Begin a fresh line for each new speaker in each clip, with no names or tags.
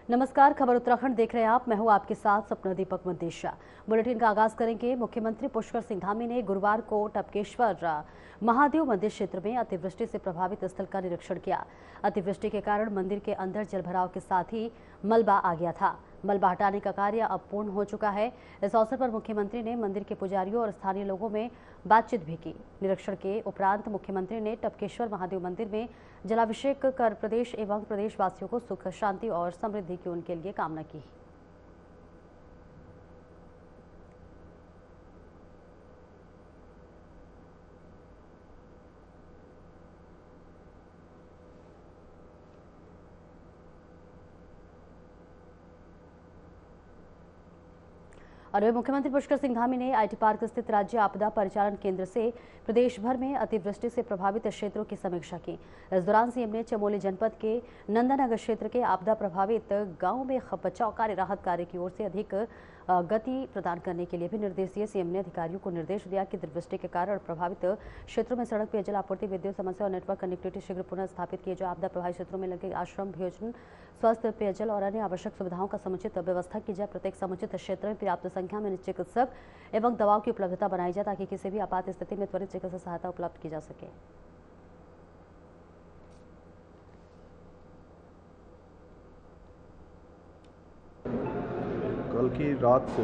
नमस्कार, खबर उत्तराखंड देख रहे हैं आप। मैं हूं आपके साथ सपना दीपक मंदेशा। बुलेटिन का आगाज करेंगे। मुख्यमंत्री पुष्कर सिंह धामी ने गुरुवार को टपकेश्वर महादेव मंदिर क्षेत्र में अतिवृष्टि से प्रभावित स्थल का निरीक्षण किया। अतिवृष्टि के कारण मंदिर के अंदर जलभराव के साथ ही मलबा आ गया था। मलबा हटाने का कार्य अब पूर्ण हो चुका है। इस अवसर पर मुख्यमंत्री ने मंदिर के पुजारियों और स्थानीय लोगों में बातचीत भी की। निरीक्षण के उपरांत मुख्यमंत्री ने टपकेश्वर महादेव मंदिर में जलाभिषेक कर प्रदेश एवं प्रदेशवासियों को सुख, शांति और समृद्धि की उनके लिए कामना की। और मुख्यमंत्री पुष्कर सिंह धामी ने आईटी पार्क स्थित राज्य आपदा परिचालन केंद्र से प्रदेश भर में अतिवृष्टि से प्रभावित क्षेत्रों की समीक्षा की। इस दौरान सीएम ने चमोली जनपद के नंदानगर क्षेत्र के आपदा प्रभावित गांवों में बचाव कार्य, राहत कार्य की ओर से अधिक गति प्रदान करने के लिए भी निर्देश दिए। सीएम ने अधिकारियों को निर्देश दिया कि अतिवृष्टि के कारण प्रभावित क्षेत्रों में सड़क, पेयजल आपूर्ति, विद्युत समस्या और नेटवर्क कनेक्टिविटी शीघ्र पुनः स्थापित किए। जो आपदा प्रभावित क्षेत्रों में लगे आश्रम, भोजन, स्वास्थ्य, पेयजल और अन्य आवश्यक सुविधाओं का समुचित व्यवस्था की जाए। प्रत्येक समुचित क्षेत्र में पर्याप्त संख्या में चिकित्सक एवं दवाओं की उपलब्धता बनाई जाए ताकि किसी भी आपात स्थिति में त्वरित चिकित्सा सहायता उपलब्ध की जा सके।
कल की रात से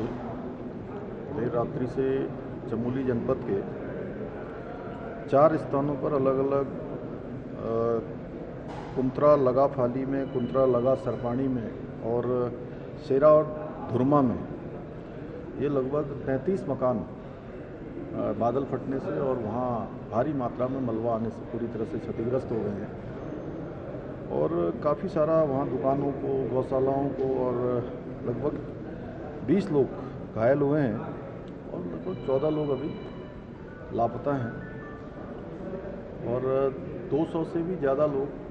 देर रात्रि से चमोली जनपद के 4 स्थानों पर अलग अलग कुंत्रा लगा फाली में, कुंत्रा लगा सरपाणी में और शेरा और धुरमा में ये लगभग 33 मकान बादल फटने से और वहाँ भारी मात्रा में मलबा आने से पूरी तरह से क्षतिग्रस्त हो गए हैं। और काफ़ी सारा वहाँ दुकानों को, गौशालाओं को और लगभग 20 लोग घायल हुए हैं और लगभग 14 लोग अभी लापता हैं और 200 से भी ज़्यादा लोग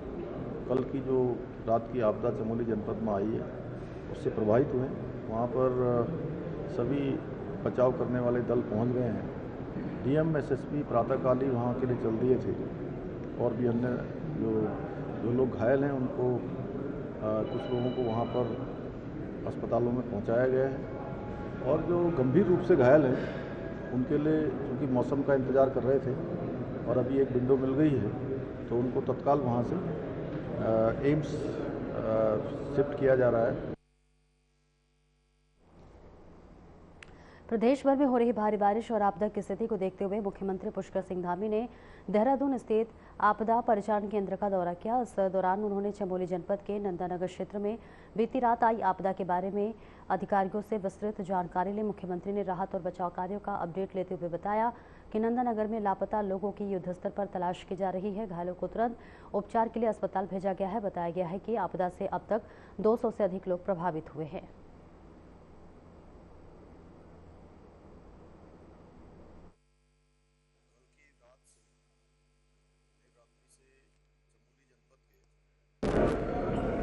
कल की जो रात की आपदा चमोली जनपद में आई है उससे प्रभावित हुए हैं। वहाँ पर सभी बचाव करने वाले दल पहुँच गए हैं। डीएम, एसएसपी प्रातःकाल ही वहाँ के लिए चल दिए थे और भी अन्य जो लोग घायल हैं उनको कुछ लोगों को वहाँ पर अस्पतालों में पहुँचाया गया है और जो गंभीर रूप से घायल हैं उनके लिए, क्योंकि मौसम का इंतज़ार कर रहे थे और अभी एक विंडो मिल गई है तो उनको तत्काल वहाँ से एम्स शिफ्ट किया जा रहा है।
प्रदेश भर में हो रही भारी बारिश और आपदा की स्थिति को देखते हुए मुख्यमंत्री पुष्कर सिंह धामी ने देहरादून स्थित आपदा परिचालन केंद्र का दौरा किया। इस दौरान उन्होंने चमोली जनपद के नंदानगर क्षेत्र में बीती रात आई आपदा के बारे में अधिकारियों से विस्तृत जानकारी ली। मुख्यमंत्री ने राहत और बचाव कार्यों का अपडेट लेते हुए बताया कि नंदानगर में लापता लोगों की युद्ध स्तर पर तलाश की जा रही है। घायलों को तुरंत उपचार के लिए अस्पताल भेजा गया है। बताया गया है कि आपदा से अब तक 200 से अधिक लोग प्रभावित हुए हैं।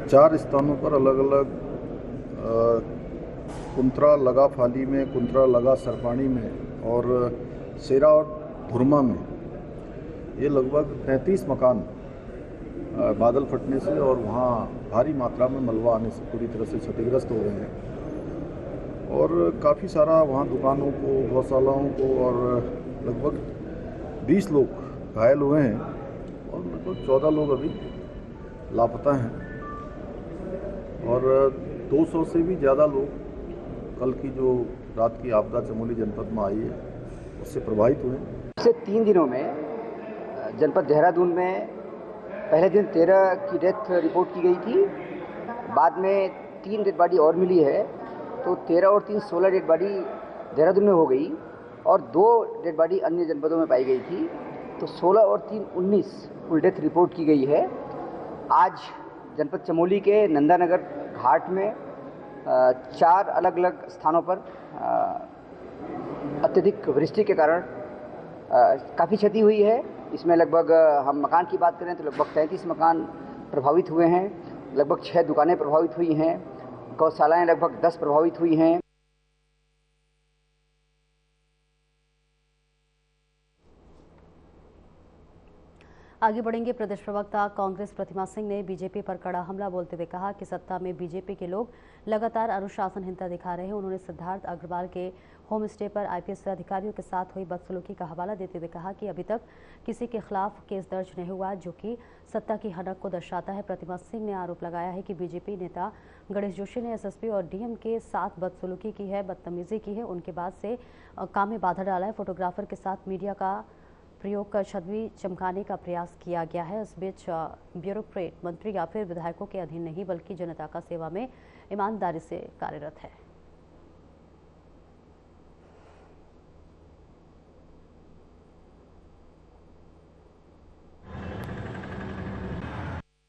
चार स्थानों पर अलग अलग कुंत्रा लगा फाली में, कुंत्रा लगा सरपाणी में और शेरा और धुरमा में ये लगभग 33 मकान बादल फटने से और वहाँ भारी मात्रा में मलबा आने से पूरी तरह से क्षतिग्रस्त हो गए हैं और काफ़ी सारा वहाँ दुकानों को, गौशालाओं को और लगभग 20 लोग घायल हुए हैं और लगभग 14 लोग अभी लापता हैं और 200 से भी ज़्यादा लोग कल की जो रात की आपदा चमोली जनपद में आई है उससे प्रभावित हुए।
पिछले 3 दिनों में जनपद देहरादून में पहले दिन 13 की डेथ रिपोर्ट की गई थी, बाद में 3 डेड बॉडी और मिली है, तो 13 और 3 16 डेड बॉडी देहरादून में हो गई और 2 डेड बॉडी अन्य जनपदों में पाई गई थी, तो 16 और 3 19 कुल डेथ रिपोर्ट की गई है। आज जनपद चमोली के नंदानगर घाट में 4 अलग अलग स्थानों पर अत्यधिक वृष्टि के कारण काफ़ी क्षति हुई है। इसमें लगभग हम मकान की बात करें तो लगभग 33 मकान प्रभावित हुए हैं, लगभग 6 दुकानें प्रभावित हुई हैं, गौशालाएं लगभग 10 प्रभावित हुई हैं।
आगे बढ़ेंगे। प्रदेश प्रवक्ता कांग्रेस प्रतिमा सिंह ने बीजेपी पर कड़ा हमला बोलते हुए कहा कि सत्ता में बीजेपी के लोग लगातार अनुशासनहीनता दिखा रहे हैं। उन्होंने सिद्धार्थ अग्रवाल के होम स्टे पर आईपीएस अधिकारियों के साथ हुई बदसलूकी का हवाला देते हुए कहा कि अभी तक किसी के खिलाफ केस दर्ज नहीं हुआ, जो कि सत्ता की हनक को दर्शाता है। प्रतिमा सिंह ने आरोप लगाया है कि बीजेपी नेता गणेश जोशी ने एसएसपी और डीएम के साथ बदसलूकी की है, बदतमीजी की है, उनके बाद से काम में बाधा डाला है। फोटोग्राफर के साथ मीडिया का प्रयोग कर छवि चमकाने का प्रयास किया गया है। इस बीच ब्यूरोक्रेट मंत्री या फिर विधायकों के अधीन नहीं, बल्कि जनता का सेवा में ईमानदारी से कार्यरत है।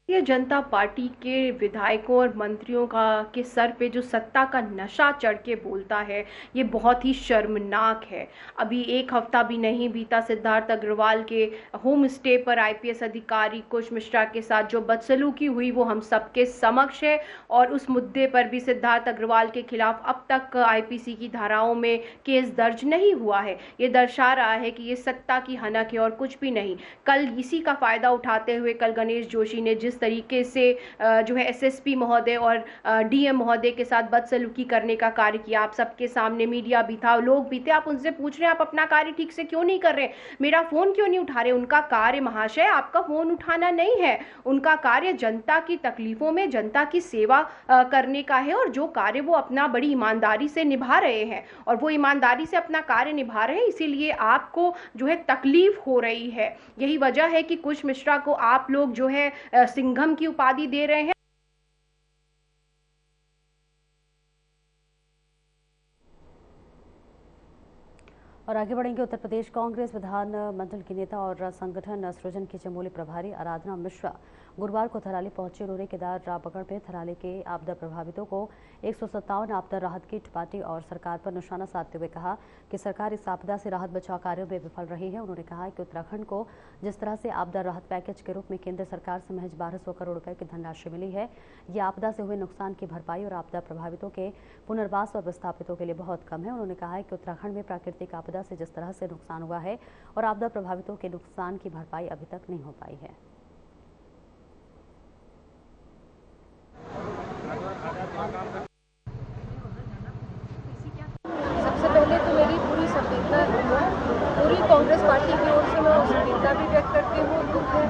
भारतीय जनता पार्टी के विधायकों और मंत्रियों का के सर पे जो सत्ता का नशा चढ़ के बोलता है, ये बहुत ही शर्मनाक है। अभी एक हफ्ता भी नहीं बीता, सिद्धार्थ अग्रवाल के होम स्टे पर आईपीएस अधिकारी कुश मिश्रा के साथ जो बदसलूकी हुई वो हम सबके समक्ष है, और उस मुद्दे पर भी सिद्धार्थ अग्रवाल के खिलाफ अब तक आईपीसी की धाराओं में केस दर्ज नहीं हुआ है। ये दर्शा रहा है कि ये सत्ता की हनक है और कुछ भी नहीं। कल इसी का फायदा उठाते हुए कल गणेश जोशी ने जिस तरीके से जो है एसएसपी महोदय और डीएम महोदय के साथ बदसलूकी करने का कार्य किया, आप सबके सामने मीडिया भी था, लोग भी थे, आप उनसे पूछ रहे हैं आप अपना कार्य ठीक से क्यों नहीं कर रहे, मेरा फोन क्यों नहीं उठा रहे। उनका कार्य महाशय आपका फोन उठाना नहीं है, उनका कार्य जनता की तकलीफों में जनता की सेवा करने का है, और जो कार्य वो अपना बड़ी ईमानदारी से निभा रहे हैं, और वो ईमानदारी से अपना कार्य निभा रहे हैं, इसीलिए आपको जो है तकलीफ हो रही है। यही वजह है कि कुश मिश्रा को आप लोग जो है सिंघम की उपाधि दे रहे हैं।
और आगे बढ़ेंगे। उत्तर प्रदेश कांग्रेस विधानमंडल की नेता और संगठन सृजन की चमोली प्रभारी आराधना मिश्रा गुरुवार को थराली पहुंचे। उन्होंने केदार रावगढ़ में थराली के आपदा प्रभावितों को 157 आपदा राहत किट बांटी और सरकार पर निशाना साधते हुए कहा कि सरकार इस आपदा से राहत बचाव कार्यों में विफल रही है। उन्होंने कहा कि उत्तराखंड को जिस तरह से आपदा राहत पैकेज के रूप में केंद्र सरकार से महज 1200 करोड़ रुपए की धनराशि मिली है, ये आपदा से हुए नुकसान की भरपाई और आपदा प्रभावितों के पुनर्वास और विस्थापितों के लिए बहुत कम है। उन्होंने कहा है कि उत्तराखंड में प्राकृतिक आपदा से जिस तरह से नुकसान हुआ है और आपदा प्रभावितों के नुकसान की भरपाई अभी तक नहीं हो पाई है।
सबसे पहले तो मेरी पूरी संवेदना पूरी कांग्रेस पार्टी की ओर से मैं संवेदना भी व्यक्त करती हूँ। दुख है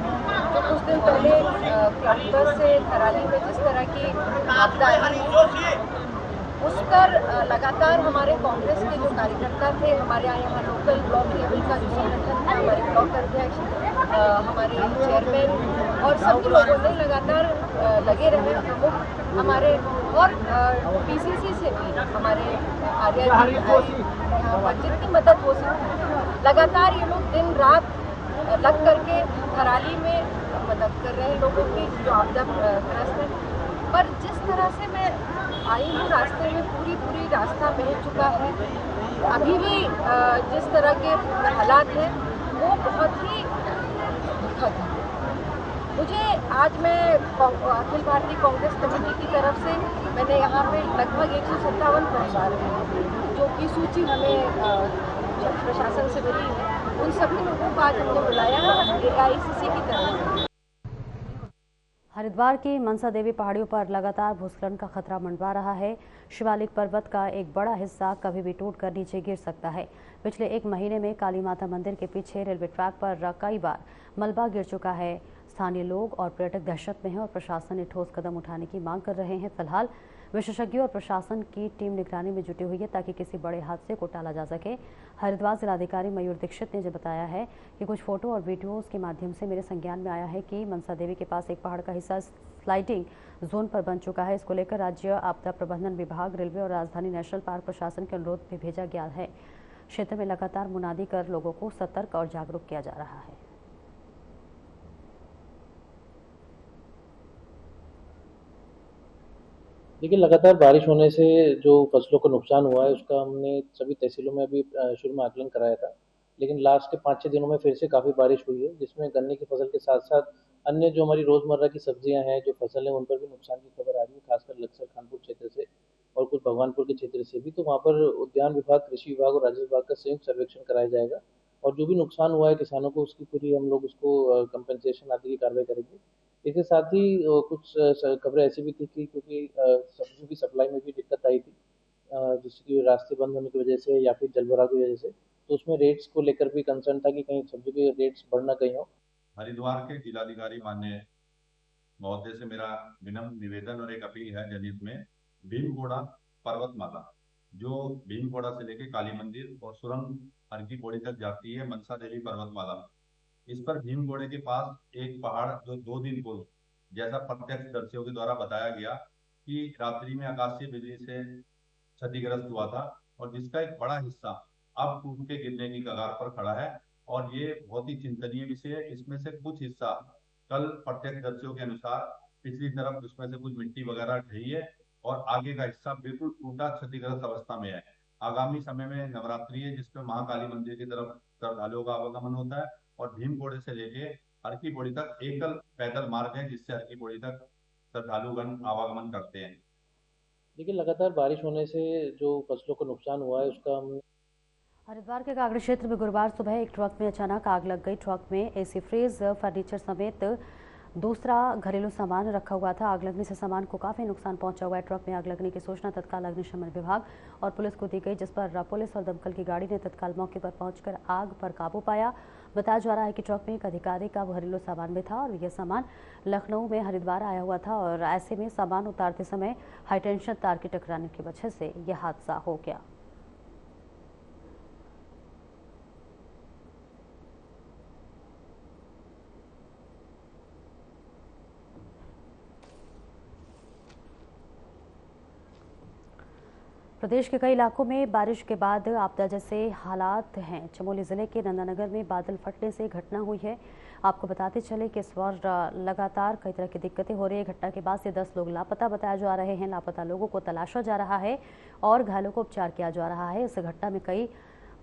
जो कुछ दिन पहले कैंपस से थराली में जिस तरह की आपदा आई, उस पर लगातार हमारे कांग्रेस के जो कार्यकर्ता थे, हमारे यहाँ लोकल ब्लॉक लेवल का जो संगठन था, हमारे ब्लॉक अध्यक्ष, हमारे चेयरमैन और सभी लोगों ने लगातार लगे रहे, प्रमुख हमारे और पीसीसी से भी हमारे आर्या जी आए, जितनी मदद हो सकती लगातार ये लोग दिन रात लग करके थराली में मदद कर रहे हैं लोगों की जो आपदा ग्रस्त है। पर जिस तरह से मैं आई हूँ रास्ते में पूरी रास्ता बह चुका है, अभी भी जिस तरह के हालात हैं वो बहुत ही दुखद है। मुझे आज मैं अखिल भारतीय कांग्रेस कमेटी की तरफ से मैंने यहाँ पे लगभग 157 पहुँचा रहे हैं जो कि सूची हमें प्रशासन से मिली है, उन सभी लोगों को आज हमने बुलाया है AICC की तरफ से।
हरिद्वार की मनसा देवी पहाड़ियों पर लगातार भूस्खलन का खतरा मंडरा रहा है। शिवालिक पर्वत का एक बड़ा हिस्सा कभी भी टूटकर नीचे गिर सकता है। पिछले एक महीने में काली माता मंदिर के पीछे रेलवे ट्रैक पर कई बार मलबा गिर चुका है। स्थानीय लोग और पर्यटक दहशत में हैं और प्रशासन ने ठोस कदम उठाने की मांग कर रहे हैं। फिलहाल विशेषज्ञों और प्रशासन की टीम निगरानी में जुटी हुई है ताकि किसी बड़े हादसे को टाला जा सके। हरिद्वार जिलाधिकारी मयूर दीक्षित ने जो बताया है कि कुछ फोटो और वीडियोस के माध्यम से मेरे संज्ञान में आया है कि मनसा देवी के पास एक पहाड़ का हिस्सा स्लाइडिंग जोन पर बन चुका है। इसको लेकर राज्य आपदा प्रबंधन विभाग, रेलवे और राजधानी नेशनल पार्क प्रशासन के अनुरोध भी भेजा गया है। क्षेत्र में लगातार मुनादी कर लोगों को सतर्क और जागरूक किया जा रहा है।
देखिए, लगातार बारिश होने से जो फसलों को नुकसान हुआ है उसका हमने सभी तहसीलों में अभी शुरू में आकलन कराया था, लेकिन लास्ट के 5-6 दिनों में फिर से काफ़ी बारिश हुई है, जिसमें गन्ने की फसल के साथ साथ अन्य जो हमारी रोज़मर्रा की सब्जियां हैं, जो फसल है, उन पर भी नुकसान की खबर आ रही है, खासकर लक्सर खानपुर क्षेत्र से और कुछ भगवानपुर के क्षेत्र से भी। तो वहाँ पर उद्यान विभाग, कृषि विभाग और राज्य विभाग का संयुक्त सर्वेक्षण कराया जाएगा और जो भी नुकसान हुआ है किसानों को उसकी पूरी हम लोग उसको कंपनसेशन आदि की कार्रवाई करेंगे। इसके साथ ही कुछ खबरें ऐसी भी थी कि क्योंकि सब्जियों की सप्लाई में भी दिक्कत आई थी, जिससे कि रास्ते बंद होने की वजह से या फिर जलभराव की वजह से, तो उसमें रेट्स को लेकर भी कंसर्न था कि कहीं सब्जी के रेट्स बढ़ ना गई हो।
हरिद्वार के जिलाधिकारी माननीय महोदय से मेरा विनम्र निवेदन और एक अपील है जनहित में, भीमघोड़ा पर्वतमाला जो भीमघोड़ा से लेके काली मंदिर और सुरंग हर की पौड़ी तक जाती है, मनसा देवी पर्वतमाला, इस पर भीमघोड़े के पास एक पहाड़ जो 2 दिन पूर्व जैसा प्रत्यक्षदर्शियों के द्वारा बताया गया कि रात्रि में आकाशीय बिजली से क्षतिग्रस्त हुआ था और जिसका एक बड़ा हिस्सा अब टूट के गिरने की कगार पर खड़ा है और ये बहुत ही चिंतनीय विषय है। इसमें से कुछ हिस्सा कल प्रत्यक्षदर्शियों के अनुसार पिछली तरफ उसमें से कुछ मिट्टी वगैरह ढही है और आगे का हिस्सा बिल्कुल टूटा क्षतिग्रस्त अवस्था में है। आगामी समय में नवरात्रि है जिसमें महाकाली मंदिर की तरफ श्रद्धालुओं का आवागमन होता है और भीमघोड़े से लेके हर की पौड़ी तक एकल पैदल मार्ग है जिससे हर की पौड़ी तक श्रद्धालुगण आवागमन करते हैं।
देखिए, लगातार बारिश होने से जो फसलों को नुकसान हुआ है उसका हम
हरिद्वार के कागड़ी क्षेत्र में गुरुवार सुबह एक ट्रक में अचानक आग लग गई। ट्रक में एसी फ्रिज, फर्नीचर समेत दूसरा घरेलू सामान रखा हुआ था। आग लगने से सामान को काफी नुकसान पहुंचा हुआ है। ट्रक में आग लगने की सूचना तत्काल अग्निशमन विभाग और पुलिस को दी गई, जिस पर पुलिस और दमकल की गाड़ी ने तत्काल मौके पर पहुंचकर आग पर काबू पाया। बताया जा रहा है कि ट्रक में एक अधिकारी का घरेलू सामान भी था और यह सामान लखनऊ में हरिद्वार आया हुआ था और ऐसे में सामान उतारते समय हाईटेंशन तार के टकराने की वजह से यह हादसा हो गया। प्रदेश के कई इलाकों में बारिश के बाद आपदा जैसे हालात हैं। चमोली जिले के नंदानगर में बादल फटने से घटना हुई है। आपको बताते चले कि इस बार लगातार कई तरह की दिक्कतें हो रही है। घटना के बाद से 10 लोग लापता बताए जा रहे हैं। लापता लोगों को तलाशा जा रहा है और घायलों को उपचार किया जा रहा है। इस घटना में कई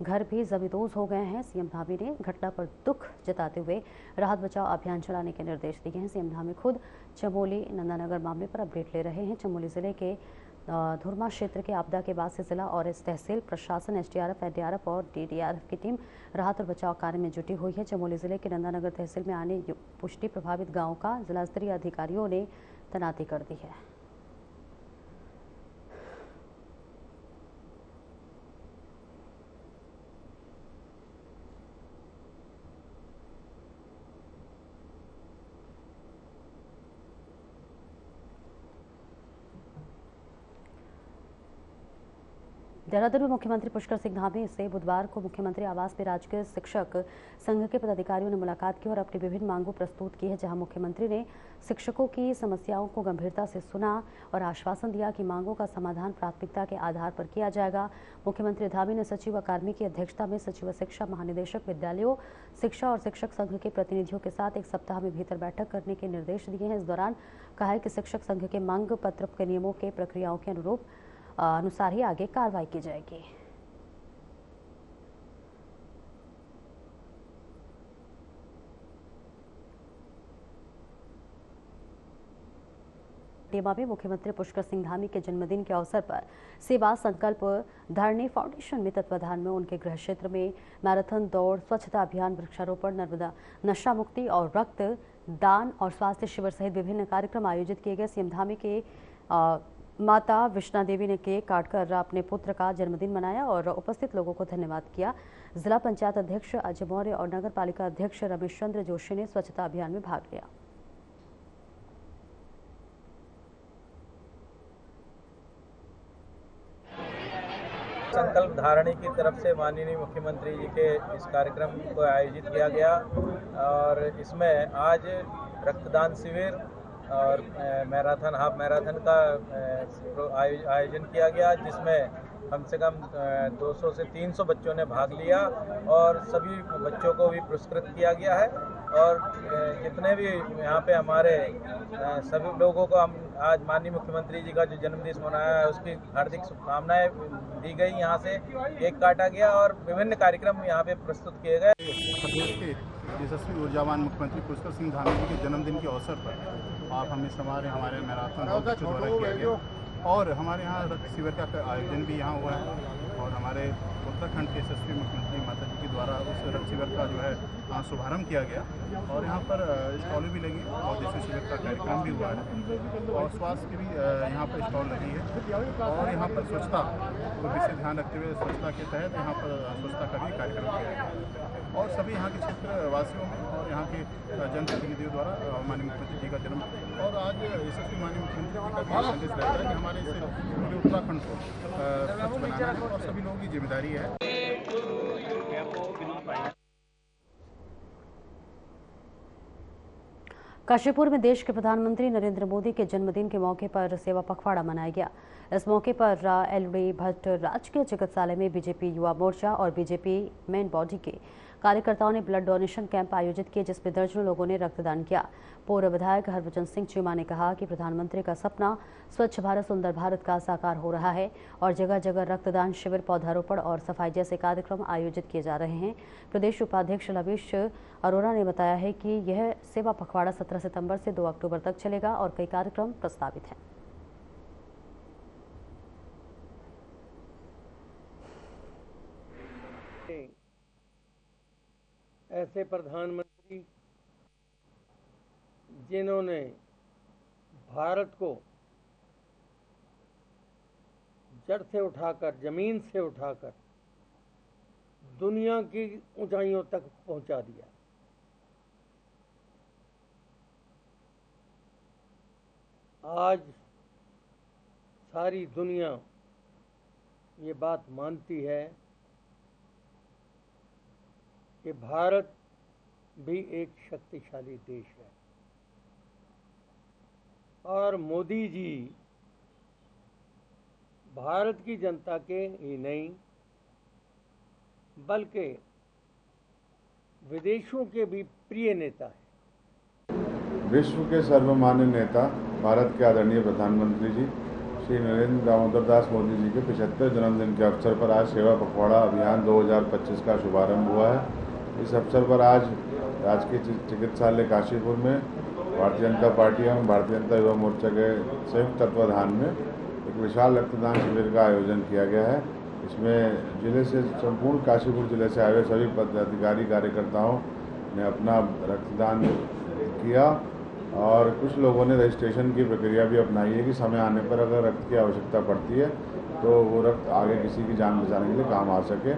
घर भी जमींदोज हो गए हैं। सीएम धामी ने घटना पर दुख जताते हुए राहत बचाव अभियान चलाने के निर्देश दिए हैं। सीएम धामी खुद चमोली नंदानगर मामले पर अपडेट ले रहे हैं। चमोली जिले के धुरमा क्षेत्र के आपदा के बाद से जिला और इस तहसील प्रशासन, एसडीआरएफ, एनडीआरएफ और डीडीआरएफ की टीम राहत और बचाव कार्य में जुटी हुई है। चमोली जिले के नंदानगर तहसील में आने पुष्टि प्रभावित गांवों का जिला स्तरीय अधिकारियों ने तैनाती कर दी है। देहरादून में मुख्यमंत्री पुष्कर सिंह धामी से बुधवार को मुख्यमंत्री आवास में राजकीय शिक्षक संघ के पदाधिकारियों ने मुलाकात की और अपनी विभिन्न मांगों प्रस्तुत की है। जहां मुख्यमंत्री ने शिक्षकों की समस्याओं को गंभीरता से सुना और आश्वासन दिया कि मांगों का समाधान प्राथमिकता के आधार पर किया जाएगा। मुख्यमंत्री धामी ने सचिव अकादमी की अध्यक्षता में सचिव शिक्षा, महानिदेशक विद्यालयों, शिक्षा और शिक्षक संघ के प्रतिनिधियों के साथ 1 सप्ताह में भीतर बैठक करने के निर्देश दिए हैं। इस दौरान कहा है कि शिक्षक संघ के मांग पत्र के नियमों के प्रक्रियाओं के अनुसार ही आगे कार्रवाई की जाएगी। टेमा में मुख्यमंत्री पुष्कर सिंह धामी के जन्मदिन के अवसर पर सेवा संकल्प धरनी फाउंडेशन में तत्वाधान में उनके गृह क्षेत्र में मैराथन दौड़, स्वच्छता अभियान, वृक्षारोपण, नर्मदा नशा मुक्ति और रक्त दान और स्वास्थ्य शिविर सहित विभिन्न कार्यक्रम आयोजित किए गए। सीएम धामी के माता विष्णा देवी ने केक काटकर अपने पुत्र का जन्मदिन मनाया और उपस्थित लोगों को धन्यवाद किया। जिला पंचायत अध्यक्ष अजय मौर्य और नगर पालिका अध्यक्ष रमेश चंद्र जोशी ने स्वच्छता अभियान में भाग लिया।
संकल्प धारणी की तरफ से माननीय मुख्यमंत्री जी के इस कार्यक्रम को आयोजित किया गया और इसमें आज रक्तदान शिविर और मैराथन, हाफ मैराथन का आयोजन किया गया, जिसमें कम से कम 200 से 300 बच्चों ने भाग लिया और सभी बच्चों को भी पुरस्कृत किया गया है। और जितने भी यहाँ पे हमारे सभी लोगों को हम आज माननीय मुख्यमंत्री जी का जो जन्मदिन मनाया है उसकी हार्दिक शुभकामनाएं दी गई। यहाँ से केक काटा गया और विभिन्न कार्यक्रम यहाँ पे प्रस्तुत किए गए।
प्रदेश के यशस्वी ऊर्जावान मुख्यमंत्री पुष्कर सिंह धामी जी के जन्मदिन के अवसर पर आप हमें हमारे मैराथन दौड़ द्वारा किया गया और हमारे यहाँ रक्त शिविर का आयोजन भी यहाँ हुआ है और हमारे उत्तराखंड के यशस्वी मुख्यमंत्री माता जी के द्वारा उस रक्त शिविर का जो है शुभारंभ किया गया और यहाँ पर स्टॉल भी लगी और देशी शिविर का कार्यक्रम भी हुआ है और स्वास्थ्य की भी यहाँ पर स्टॉल लगी है और यहाँ पर स्वच्छता को विशेष ध्यान रखते हुए स्वच्छता के तहत यहाँ पर स्वच्छता का भी कार्यक्रम किया गया और सभी यहाँ के क्षेत्र वासियों में और यहाँ के जनप्रतिनिधियों द्वारा माननीय मुख्यमंत्री जी का जन्म और आज यशस्वी माननीय मुख्यमंत्री जी का भी संदेश रहता है कि हमारे इस पूरे उत्तराखंड को स्वच्छ बनाना है और सभी लोगों की जिम्मेदारी है।
काशीपुर में देश के प्रधानमंत्री नरेंद्र मोदी के जन्मदिन के मौके पर सेवा पखवाड़ा मनाया गया। इस मौके पर एलडी भट्ट राजकीय चिकित्सालय में बीजेपी युवा मोर्चा और बीजेपी मेन बॉडी के कार्यकर्ताओं ने ब्लड डोनेशन कैंप आयोजित किए, जिसमें दर्जनों लोगों ने रक्तदान किया। पूर्व विधायक हरभजन सिंह चीमा ने कहा कि प्रधानमंत्री का सपना स्वच्छ भारत सुंदर भारत का साकार हो रहा है और जगह जगह रक्तदान शिविर, पौधारोपण और सफाई जैसे कार्यक्रम आयोजित किए जा रहे हैं। प्रदेश उपाध्यक्ष लवीश अरोरा ने बताया है कि यह सेवा पखवाड़ा 17 सितंबर से 2 अक्टूबर तक चलेगा और कई कार्यक्रम प्रस्तावित हैं।
ऐसे प्रधानमंत्री जिन्होंने भारत को जड़ से उठाकर, जमीन से उठाकर दुनिया की ऊंचाइयों तक पहुंचा दिया। आज सारी दुनिया ये बात मानती है कि भारत भी एक शक्तिशाली देश है और मोदी जी भारत की जनता के ही नहीं बल्कि विदेशों के भी प्रिय नेता हैं।
विश्व के सर्वमान्य नेता भारत के आदरणीय प्रधानमंत्री जी श्री नरेंद्र दामोदर दास मोदी जी के 75वें जन्मदिन के अवसर पर आज सेवा पखवाड़ा अभियान 2025 का शुभारंभ हुआ है। इस अवसर पर आज राजकीय चिकित्सालय काशीपुर में भारतीय जनता पार्टी एवं भारतीय जनता युवा मोर्चा के संयुक्त तत्वाधान में एक विशाल रक्तदान शिविर का आयोजन किया गया है। इसमें जिले से संपूर्ण काशीपुर जिले से आए हुए सभी पदाधिकारी कार्यकर्ताओं ने अपना रक्तदान किया और कुछ लोगों ने रजिस्ट्रेशन की प्रक्रिया भी अपनाई है कि समय आने पर अगर रक्त की आवश्यकता पड़ती है तो वो रक्त आगे किसी की जान बचाने के लिए काम आ सके।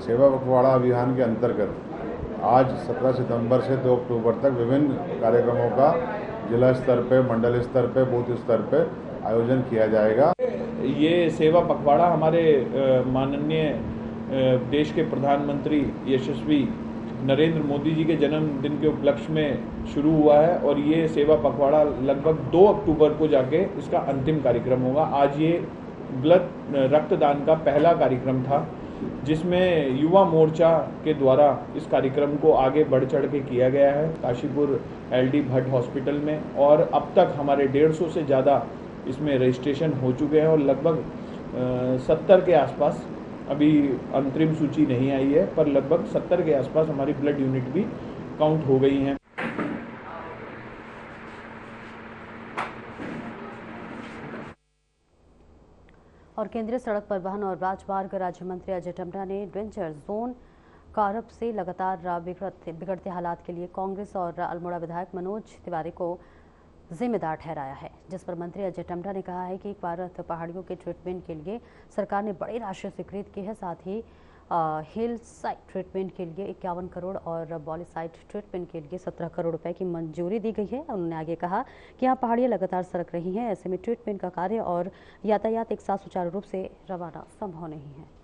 सेवा पखवाड़ा अभियान के अंतर्गत आज 17 सितंबर से 2 अक्टूबर तक विभिन्न कार्यक्रमों का जिला स्तर पे, मंडल स्तर पे, बूथ स्तर पे आयोजन किया जाएगा।
ये सेवा पखवाड़ा हमारे माननीय देश के प्रधानमंत्री यशस्वी नरेंद्र मोदी जी के जन्मदिन के उपलक्ष्य में शुरू हुआ है और ये सेवा पखवाड़ा लगभग 2 अक्टूबर को जाके इसका अंतिम कार्यक्रम होगा। आज ये रक्तदान का पहला कार्यक्रम था जिसमें युवा मोर्चा के द्वारा इस कार्यक्रम को आगे बढ़ चढ़ के किया गया है काशीपुर एलडी भट्ट हॉस्पिटल में और अब तक हमारे 150 से ज़्यादा इसमें रजिस्ट्रेशन हो चुके हैं और लगभग 70 के आसपास, अभी अंतरिम सूची नहीं आई है, पर लगभग 70 के आसपास हमारी ब्लड यूनिट भी काउंट हो गई हैं।
और केंद्रीय सड़क परिवहन और राजमार्ग राज्य मंत्री अजय टम्टा ने डेंजर जोन कारप से लगातार बिगड़ते हालात के लिए कांग्रेस और अल्मोड़ा विधायक मनोज तिवारी को जिम्मेदार ठहराया है, जिस पर मंत्री अजय टम्टा ने कहा है कि भारत पहाड़ियों के ट्रीटमेंट के लिए सरकार ने बड़ी राशि स्वीकृत की है। साथ ही हिल साइड ट्रीटमेंट के लिए 51 करोड़ और बॉली साइड ट्रीटमेंट के लिए 17 करोड़ रुपए की मंजूरी दी गई है। उन्होंने आगे कहा कि यहाँ पहाड़ियाँ लगातार सरक रही हैं, ऐसे में ट्रीटमेंट का कार्य और यातायात एक साथ सुचारू रूप से रवाना संभव नहीं है।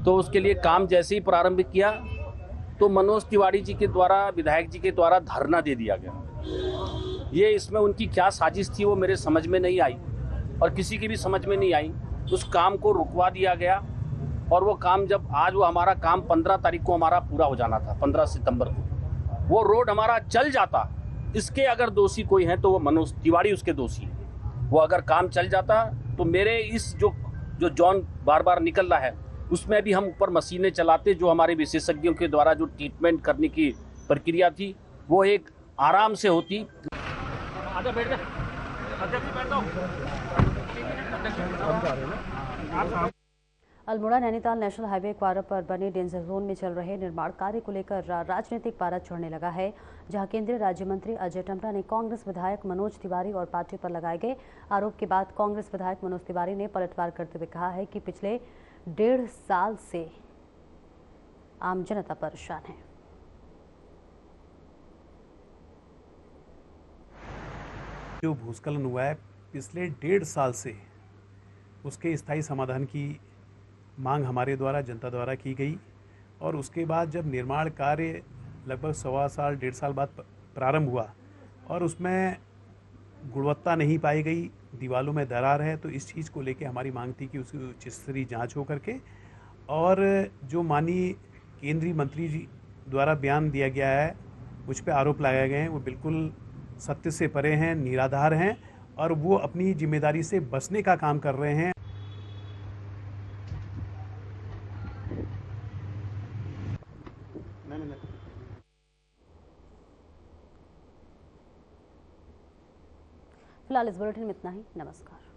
तो उसके लिए काम जैसे ही प्रारंभ किया तो मनोज तिवारी जी के द्वारा, विधायक जी के द्वारा धरना दे दिया गया। ये इसमें उनकी क्या साजिश थी वो मेरे समझ में नहीं आई और किसी की भी समझ में नहीं आई। उस काम को रुकवा दिया गया और वो काम जब आज वो हमारा काम 15 तारीख को हमारा पूरा हो जाना था, 15 सितंबर को वो रोड हमारा चल जाता। इसके अगर दोषी कोई है तो वो मनोज तिवारी उसके दोषी है। वो अगर काम चल जाता तो मेरे इस जो जॉन बार बार निकल रहा है उसमें भी हम ऊपर मशीनें चलाते, जो हमारे विशेषज्ञों के द्वारा जो ट्रीटमेंट करने की प्रक्रिया थी वो एक आराम से होती। आजा बैठ जा, अध्यक्ष बैठ जाओ।
अल्मोड़ा नैनीताल नेशनल हाईवे क्वार पर बने डेंजर जोन में चल रहे निर्माण कार्य को लेकर राजनीतिक पारा चढ़ने लगा है, जहां केंद्रीय राज्य मंत्री अजय टम्टा ने कांग्रेस विधायक मनोज तिवारी और पार्टी पर लगाए गए आरोप के बाद कांग्रेस विधायक मनोज तिवारी ने पलटवार करते हुए कहा है कि पिछले 1.5 साल से आम जनता परेशान है।
जो भूस्खलन हुआ है पिछले 1.5 साल से, उसके स्थायी समाधान की मांग हमारे द्वारा जनता द्वारा की गई और उसके बाद जब निर्माण कार्य लगभग 1.25 साल बाद प्रारंभ हुआ और उसमें गुणवत्ता नहीं पाई गई, दीवालों में दरार है, तो इस चीज़ को लेके हमारी मांग थी कि उसकी उच्च स्तरीय जाँच हो करके और जो माननीय केंद्रीय मंत्री जी द्वारा बयान दिया गया है, मुझ पर आरोप लगाए गए हैं, वो बिल्कुल सत्य से परे हैं, निराधार हैं और वो अपनी जिम्मेदारी से बचने का काम कर रहे हैं।
फिलहाल इस बुलेटिन में इतना ही। नमस्कार।